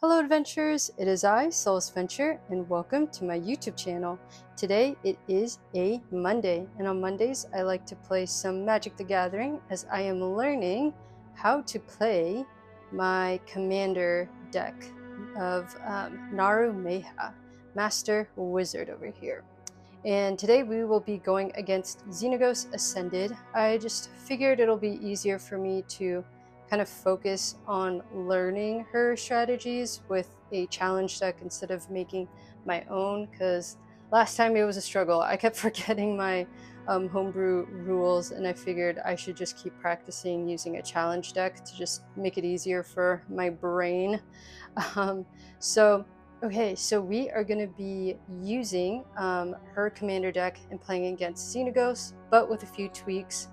Hello adventurers, it is I, Solo Adventure, and welcome to my YouTube channel. Today it is a Monday, and on Mondays I like to play some Magic the Gathering as I am learning how to play my commander deck of Naru Meha, Master Wizard over here. And today we will be going against Xenagos Ascended. I just figured it'll be easier for me to kind of focus on learning her strategies with a challenge deck instead of making my own, because last time it was a struggle. I kept forgetting my homebrew rules, and I figured I should just keep practicing using a challenge deck to just make it easier for my brain. Okay, so we are going to be using her commander deck and playing against Xenagos, but with a few tweaks.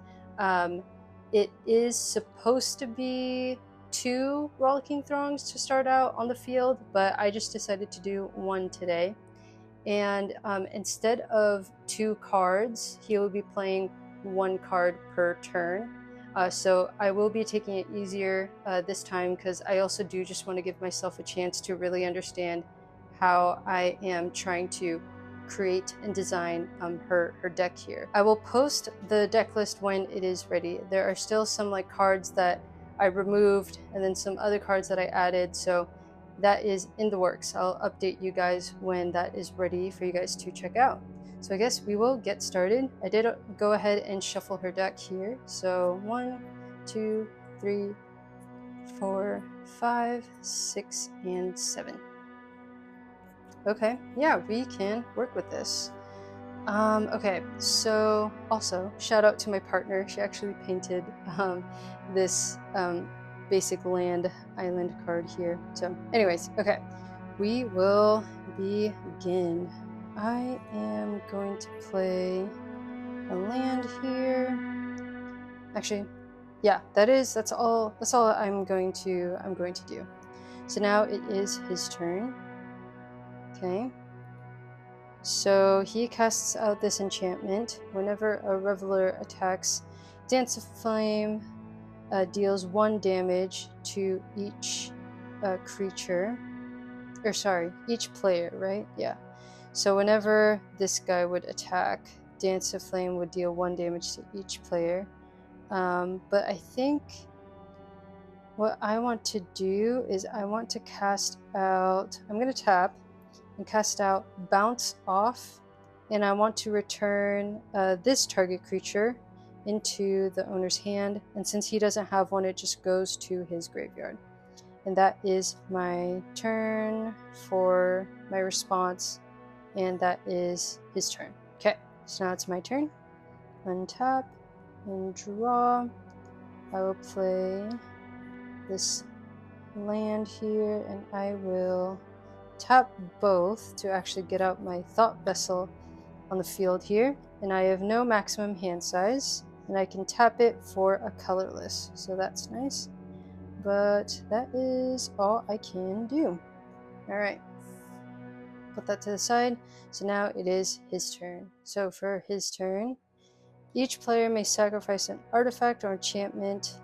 It is supposed to be 2 Rollicking Throngs to start out on the field, but I just decided to do 1 today. And instead of 2 cards, he will be playing 1 card per turn. So I will be taking it easier this time, because I also do just want to give myself a chance to really understand how I am trying to create and design her deck here. I will post the deck list when it is ready. There are still some cards that I removed and then some other cards that I added, so that is in the works. I'll update you guys when that is ready for you guys to check out. So I guess we will get started. I did go ahead and shuffle her deck here. So 1, 2, 3, 4, 5, 6, and 7. Okay, yeah, we can work with this. Okay, so also shout out to my partner. She actually painted this basic land island card here. So anyways, okay, we will begin. I am going to play a land here. Actually, yeah, that's all I'm going to do. So now it is his turn. Okay. So he casts out this enchantment. Whenever a Reveler attacks, Dance of Flame deals 1 damage to each creature. Or sorry, each player, right? Yeah. So whenever this guy would attack, Dance of Flame would deal 1 damage to each player. But I think what I want to do is I want to cast out... I'm going to tap and cast out Bounce Off, and I want to return this target creature into the owner's hand, and since he doesn't have one, it just goes to his graveyard. And that is my turn for my response, and that is his turn. Okay, so now it's my turn. Untap and draw. I will play this land here, and I will tap both to actually get out my Thought Vessel on the field here, and I have no maximum hand size, and I can tap it for a colorless, so that's nice. But that is all I can do. Alright, put that to the side. So now it is his turn. So for his turn, each player may sacrifice an artifact or enchantment.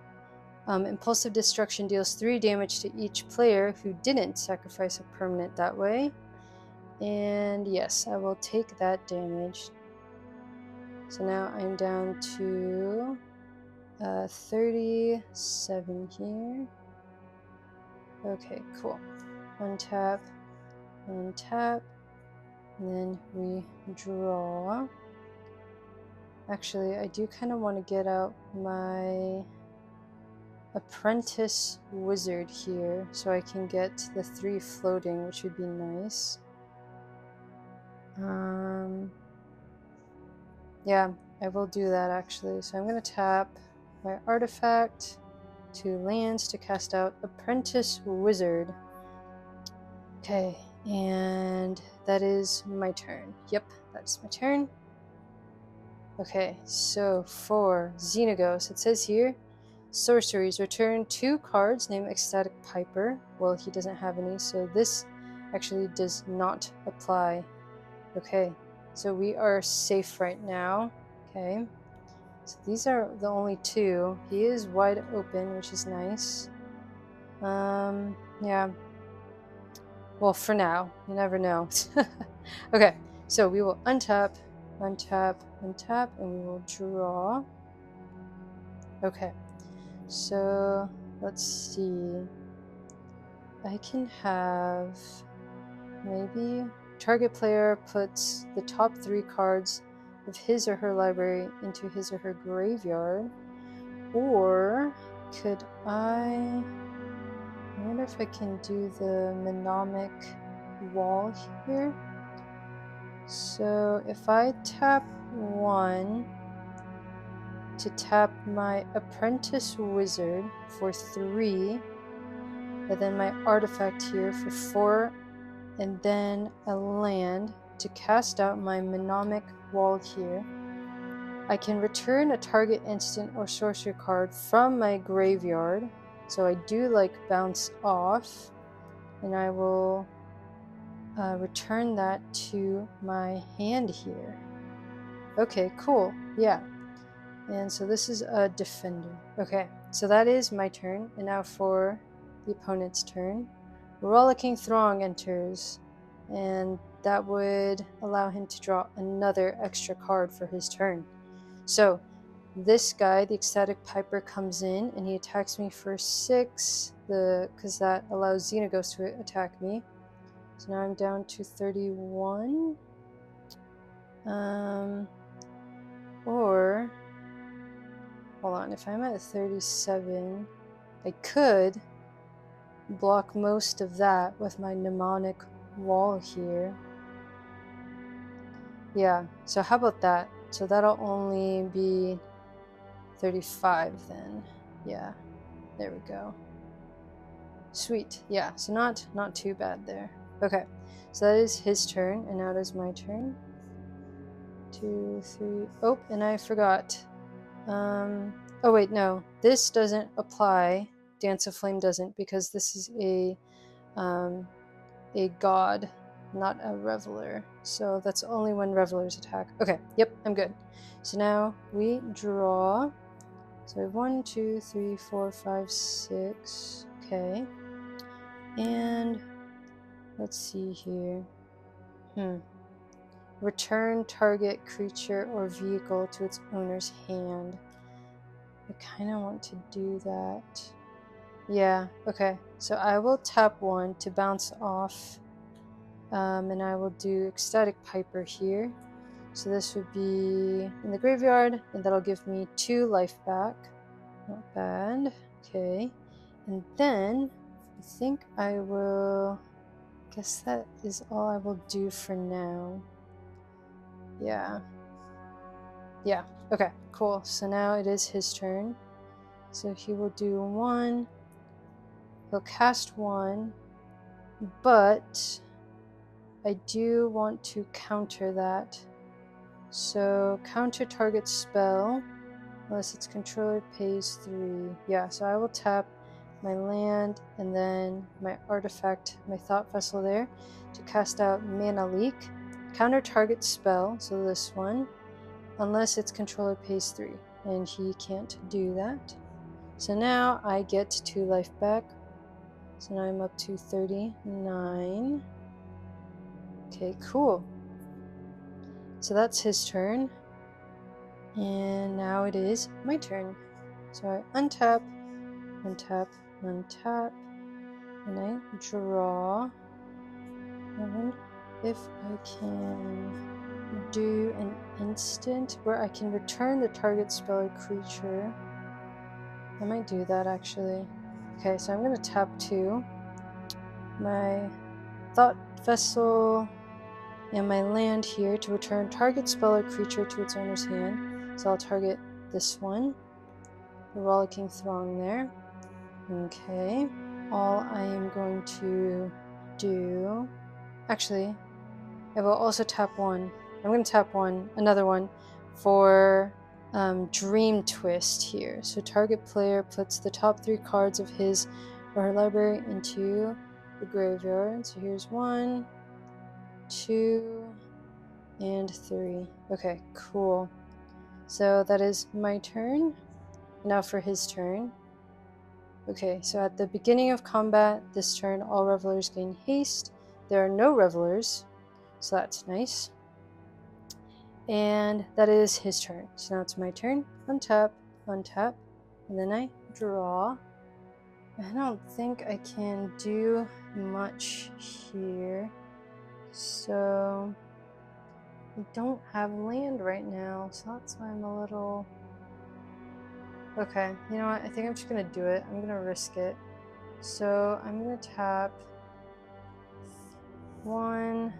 Impulsive Destruction deals 3 damage to each player who didn't sacrifice a permanent that way. And yes, I will take that damage. So now I'm down to 37 here. Okay, cool. Untap, untap, and then we draw. Actually, I do kind of want to get out my Apprentice Wizard here so I can get the 3 floating, which would be nice. Yeah, I will do that actually. So I'm going to tap my artifact, 2 lands to cast out Apprentice Wizard. Okay, and that is my turn. Yep, that's my turn. Okay, so for Xenagos, it says here, sorceries, return 2 cards named Ecstatic Piper. Well, he doesn't have any, so this actually does not apply. Okay, so we are safe right now. Okay, so these are the only 2. He is wide open, which is nice. Yeah. Well, for now. You never know. Okay, so we will untap, untap, untap, and we will draw. Okay, so let's see. I can have maybe target player puts the top 3 cards of his or her library into his or her graveyard. Or could I wonder if I can do the mnemonic wall here. So if I tap 1 to tap my apprentice wizard for 3, and then my artifact here for 4, and then a land to cast out my mnemonic wall here, I can return a target instant or sorcery card from my graveyard. So I do like bounce off, and I will return that to my hand here. Okay, cool. Yeah. And so this is a defender. Okay, so that is my turn. And now for the opponent's turn. Rollicking Throng enters, and that would allow him to draw another extra card for his turn. So this guy, the Ecstatic Piper, comes in and he attacks me for 6, because that allows Xenagos to attack me. So now I'm down to 31. Or, hold on, if I'm at 37, I could block most of that with my mnemonic wall here. Yeah, so how about that? So that'll only be 35 then. Yeah, there we go. Sweet. Yeah, so not too bad there. Okay, so that is his turn, and now it is my turn. 2, 3. Oh, and I forgot. Oh wait, no. This doesn't apply. Dance of Flame doesn't, because this is a god, not a Reveler. So that's only when Revelers attack. Okay, yep, I'm good. So now we draw. So we have 1, 2, 3, 4, 5, 6. Okay. And let's see here. Return target creature or vehicle to its owner's hand. I kind of want to do that. Yeah, okay. So I will tap 1 to bounce off. And I will do Ecstatic Piper here. So this would be in the graveyard, and that'll give me 2 life back. Not bad. Okay. And then I think I will... guess that is all I will do for now. Yeah. Yeah. Okay, cool. So now it is his turn. So he will do 1. He'll cast 1. But I do want to counter that. So counter target spell unless its controller pays 3. Yeah, so I will tap my land and then my artifact, my Thought Vessel there, to cast out Mana Leak. Counter target spell, so this one, unless its controller pays 3. And he can't do that. So now I get 2 life back. So now I'm up to 39. Okay, cool. So that's his turn. And now it is my turn. So I untap, untap, untap, and I draw. I wonder if I can do an instant where I can return the target spell or creature. I might do that actually. Okay, so I'm going to tap 2. My Thought Vessel and my land here to return target spell or creature to its owner's hand. So I'll target this one, the Rollicking Throng there. Okay, all I am going to do... Actually, I will also tap 1. I'm going to tap 1, another one, for Dream Twist here. So target player puts the top 3 cards of his or her library into the graveyard. So here's 1, 2, and 3. Okay, cool. So that is my turn. Now for his turn. Okay, so at the beginning of combat this turn, all Revelers gain haste. there are no Revelers, so that's nice. And that is his turn. So now it's my turn. Untap, untap, and then I draw. I don't think I can do much here. So I don't have land right now, so that's why I'm a little... Okay, you know what? I think I'm just gonna do it. I'm gonna risk it. So I'm gonna tap 1,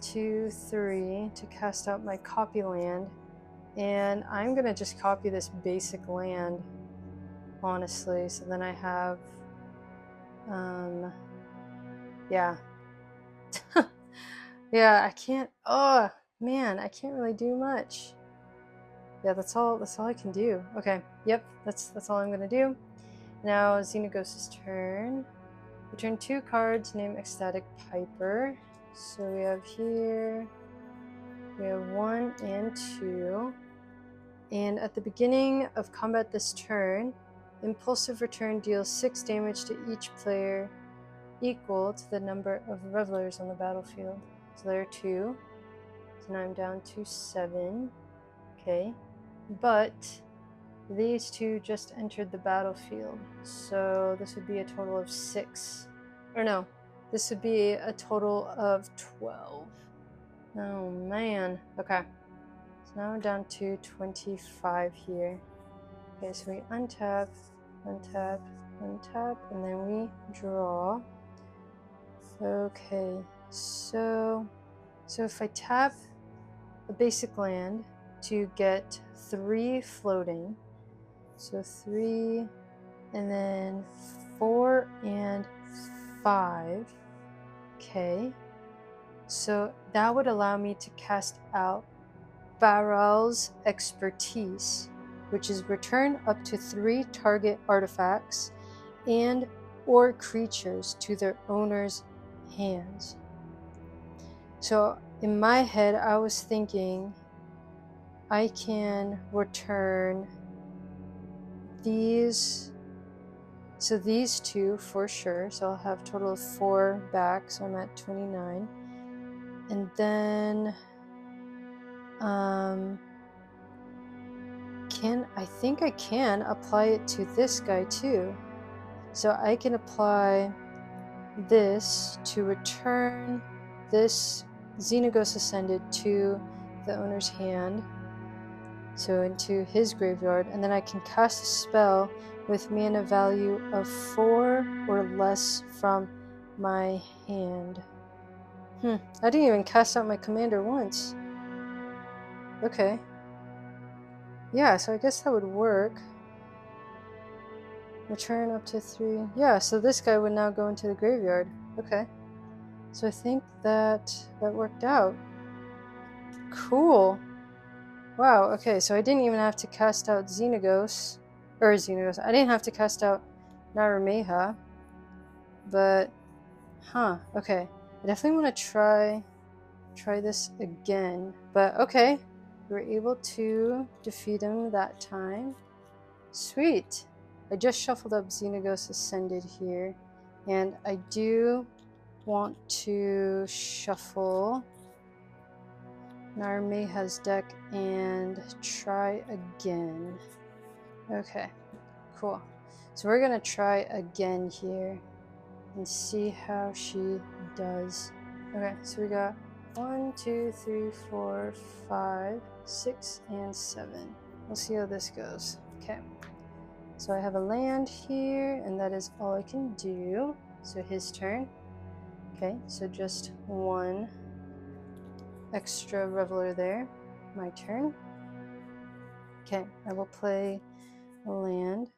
2, 3 to cast out my copy land. And I'm gonna just copy this basic land, honestly. So then I have, yeah. Yeah, I can't, oh man, I can't really do much. Yeah, that's all I can do. Okay, yep, that's all I'm gonna do. Now Xenagos' turn. Return 2 cards, name Ecstatic Piper. So we have here, we have 1 and 2. And at the beginning of combat this turn, Impulsive Return deals 6 damage to each player, equal to the number of Revelers on the battlefield. So there are 2. So now I'm down to 7. Okay. But these 2 just entered the battlefield. So this would be a total of 6. Or no, this would be a total of 12. Oh man. Okay. So now we're down to 25 here. Okay, so we untap, untap, untap, and then we draw. Okay, so if I tap a basic land to get 3 floating, so 3, and then 4 and 5, okay, so that would allow me to cast out Baral's Expertise, which is return up to 3 target artifacts and or creatures to their owner's hands. So in my head, I was thinking I can return these, so these 2 for sure, so I'll have a total of 4 back, so I'm at 29. And then I think I can apply it to this guy too. So I can apply this to return this Xenagos Ascended to the owner's hand, so into his graveyard, and then I can cast a spell with mana value of 4 or less from my hand. I didn't even cast out my commander once. Okay. Yeah, so I guess that would work. Return up to 3. Yeah, so this guy would now go into the graveyard. Okay. So I think that worked out. Cool. Wow, okay, so I didn't even have to cast out Xenagos. I didn't have to cast out Naru Meha. But, okay. I definitely want to try this again. But, okay. We were able to defeat him that time. Sweet. I just shuffled up Xenagos Ascended here. And I do want to shuffle Naru Meha's deck and try again. Okay, cool. So we're gonna try again here and see how she does. Okay, so we got 1, 2, 3, 4, 5, 6, and 7. We'll see how this goes. Okay, so I have a land here, and that is all I can do. So his turn. Okay, so just 1 extra Reveler there. My turn. Okay, I will play a land.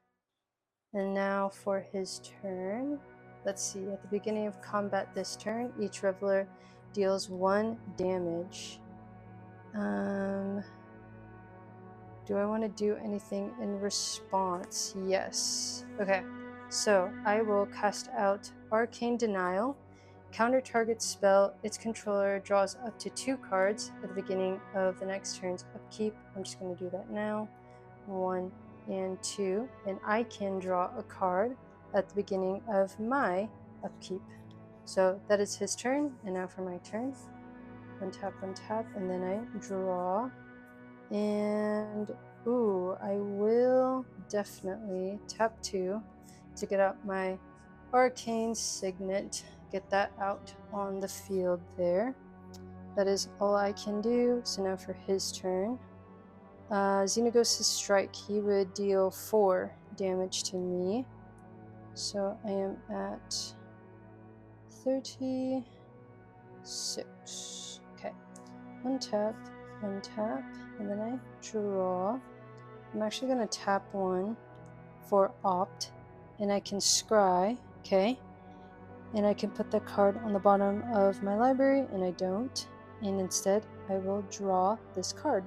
And now for his turn. Let's see, at the beginning of combat this turn, each Reveler deals 1 damage. Do I want to do anything in response? Yes. Okay, so I will cast out Arcane Denial. Counter target spell, its controller draws up to 2 cards at the beginning of the next turn's upkeep. I'm just going to do that now. 1 and 2. And I can draw a card at the beginning of my upkeep. so that is his turn, and now for my turn. Untap, and then I draw. And, ooh, I will definitely tap 2 to get out my Arcane Signet, get that out on the field there. That is all I can do. So now for his turn. Xenagos' strike, he would deal 4 damage to me. So I am at 36. Okay. Untap, and then I draw. I'm actually going to tap 1 for opt, and I can scry, okay? And I can put the card on the bottom of my library, and I don't. And instead, I will draw this card.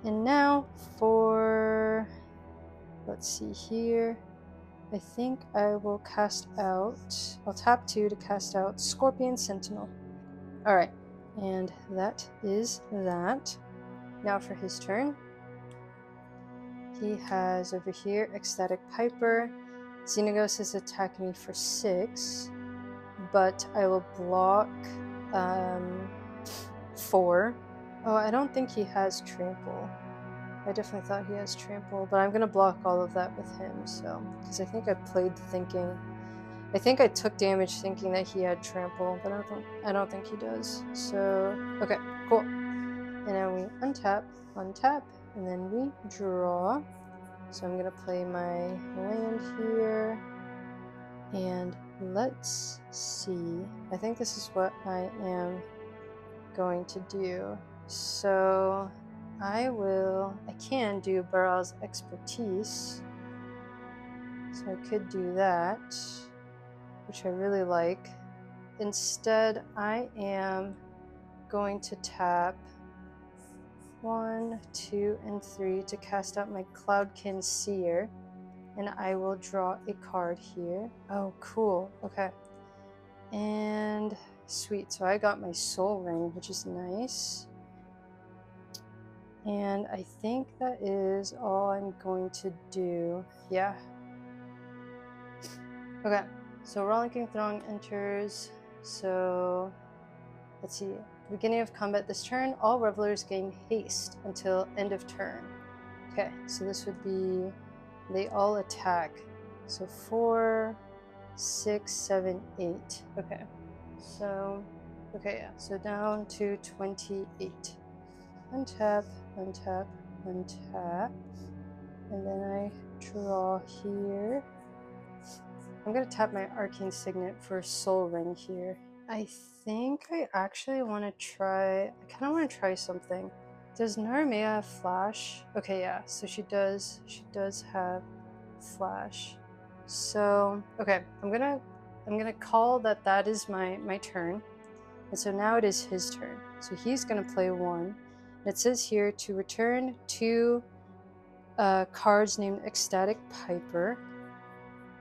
And now for, let's see here, I think I will cast out, I'll tap 2 to cast out Scorpion Sentinel. Alright, and that is that. Now for his turn. He has over here Ecstatic Piper. Xenagos is attacking me for 6, but I will block 4. Oh, I don't think he has Trample. I definitely thought he has Trample, but I'm going to block all of that with him, so, because I think I played thinking, I think I took damage thinking that he had Trample, but I don't think he does. So, okay, cool. And now we untap, and then we draw. So I'm going to play my land here, and let's see. I think this is what I am going to do. So I can do Baral's Expertise. So I could do that, which I really like. Instead, I am going to tap 1, 2, and 3 to cast out my Cloudkin Seer, and I will draw a card here. Oh, cool. Okay. And sweet. So I got my Soul Ring, which is nice. And I think that is all I'm going to do. Yeah. Okay. So Rollicking Throng enters. So let's see. Beginning of combat this turn, all Revelers gain haste until end of turn. Okay, so this would be, they all attack. So 4, 6, 7, 8. Okay. So, okay, yeah. So down to 28. Untap, and then I draw here. I'm gonna tap my Arcane Signet for Soul Ring here. I think I actually want to try, I kind of want to try something. Does Naru Meha have Flash? Okay, yeah, so she does have Flash. So, okay, I'm gonna call that is my turn. And so now it is his turn. So he's gonna play 1. It says here to return 2 cards named Ecstatic Piper,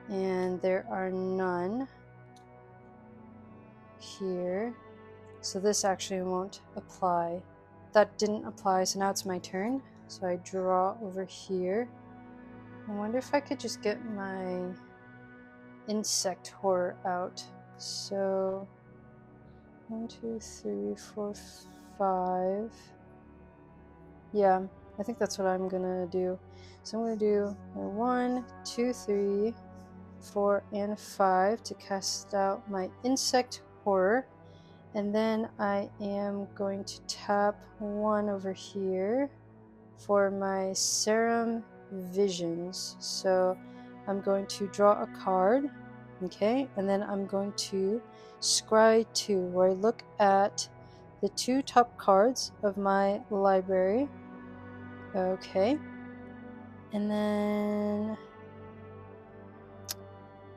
and there are none here. So this actually won't apply. That didn't apply, so now it's my turn. So I draw over here. I wonder if I could just get my insect horror out. So 1, 2, 3, 4, 5. Yeah, I think that's what I'm gonna do. So I'm gonna do 1, 2, 3, 4, and 5 to cast out my insect horror. And then I am going to tap 1 over here for my Serum Visions. So I'm going to draw a card, okay? And then I'm going to scry 2, where I look at the 2 top cards of my library. Okay. And then,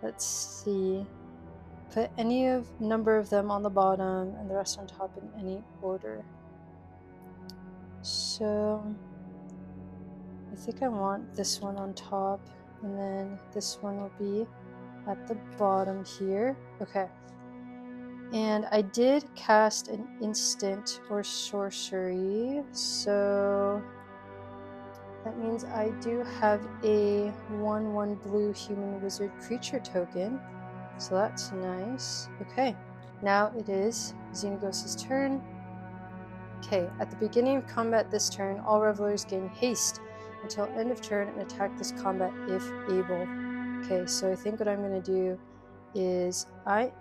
let's see. Put any number of them on the bottom and the rest on top in any order. So I think I want this one on top, and then this one will be at the bottom here. Okay. And I did cast an instant or sorcery, so that means I do have a 1/1 blue human wizard creature token. So that's nice. Okay, now it is Xenagos' turn. Okay, at the beginning of combat this turn, all Revelers gain haste until end of turn and attack this combat if able. Okay, so I think what I'm going to do is I'm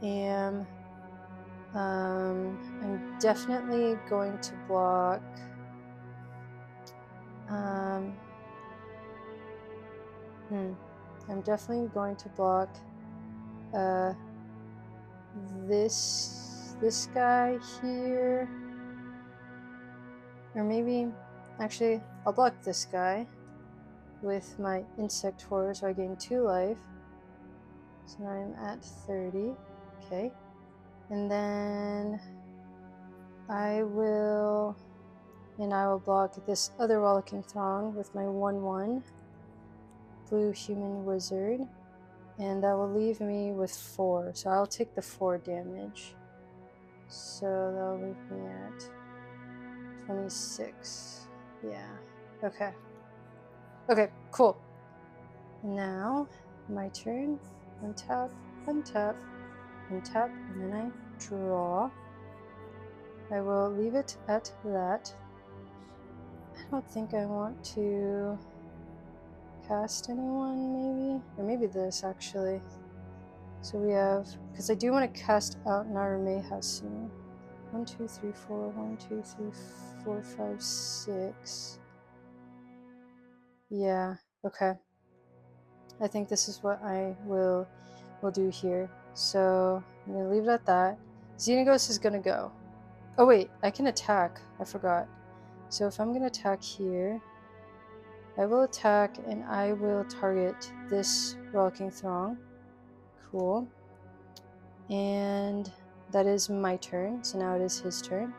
definitely going to block I'm definitely going to block this guy here, or maybe actually I'll block this guy with my insect horror, so I gain 2 life. So now I'm at 30. Okay, and then I will block this other Rollicking Throng with my 1/1 blue human wizard, and that will leave me with 4. So I'll take the 4 damage. So that'll leave me at 26. Yeah. Okay. Okay, cool. Now, my turn. Untap, untap, untap, and then I draw. I will leave it at that. I don't think I want to cast anyone, maybe? Or maybe this, actually. So we have... because I do want to cast out Naru Meha soon. 1, 2, 3, 4. 1, 2, 3, 4, 5, 6. Yeah, okay. I think this is what I will do here. So I'm going to leave it at that. Xenagos is going to go. Oh wait, I can attack. I forgot. So if I'm going to attack here, I will attack and I will target this Rollicking Throng. Cool. And that is my turn. So now it is his turn.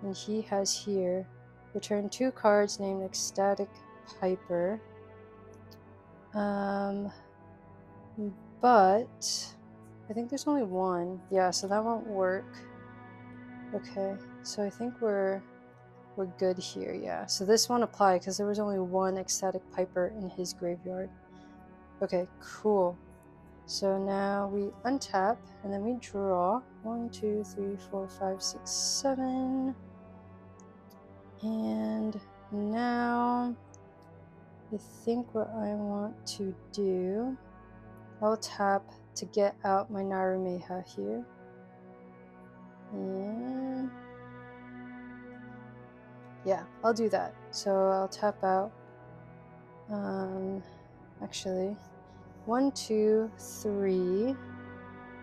And he has here return 2 cards named Ecstatic Piper. But I think there's only 1. Yeah, so that won't work. Okay, so I think we're good here. Yeah, so this won't apply because there was only 1 Ecstatic Piper in his graveyard. Okay, cool. So now we untap and then we draw. 1, 2, 3, 4, 5, 6, 7. And now I think what I want to do, I'll tap to get out my Naru Meha here. And yeah, I'll do that. So I'll tap out. Actually, 1, 2, 3,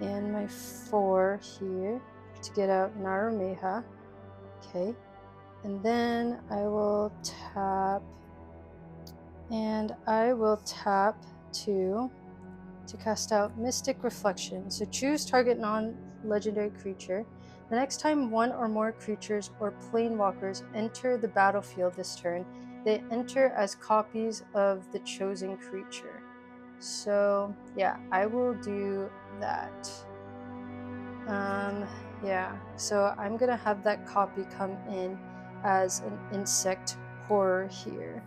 and my 4 here to get out Naru Meha. Okay, and then I will tap, and I will tap to cast out Mystic Reflection. So choose target non-legendary creature. The next time 1 or more creatures or planewalkers enter the battlefield this turn, they enter as copies of the chosen creature. So yeah, I will do that. Yeah, so I'm gonna have that copy come in as an insect horror here.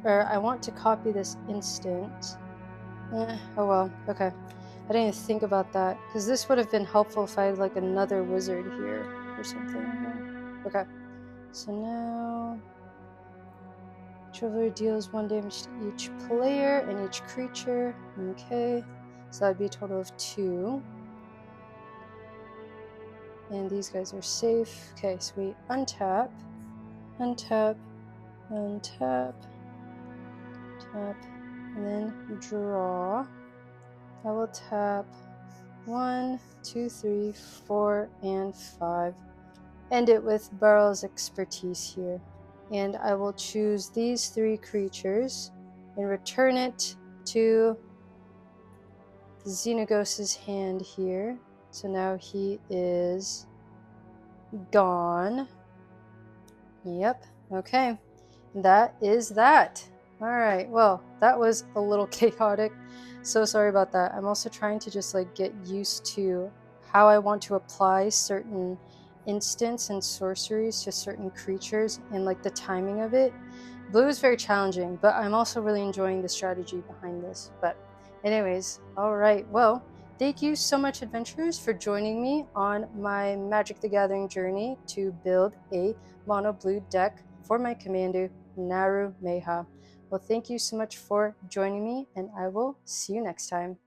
Or I want to copy this instant. Oh well, okay. I didn't even think about that, because this would have been helpful if I had like another wizard here or something. Yeah. Okay, so now Reveler deals 1 damage to each player and each creature. Okay, so that would be a total of 2. And these guys are safe. Okay, so we untap, untap, untap, tap, and then draw. I will tap 1, 2, 3, 4, and 5. End it with Baral's Expertise here. And I will choose these 3 creatures and return it to Xenagos' hand here. So now he is gone. Yep, okay. That is that. Alright, well, that was a little chaotic. So sorry about that. I'm also trying to just like get used to how I want to apply certain instants and sorceries to certain creatures and like the timing of it. Blue is very challenging, but I'm also really enjoying the strategy behind this. But anyways, alright, well, Thank you so much, adventurers, for joining me on my Magic the Gathering journey to build a mono blue deck for my commander, Naru Meha. Well, thank you so much for joining me, and I will see you next time.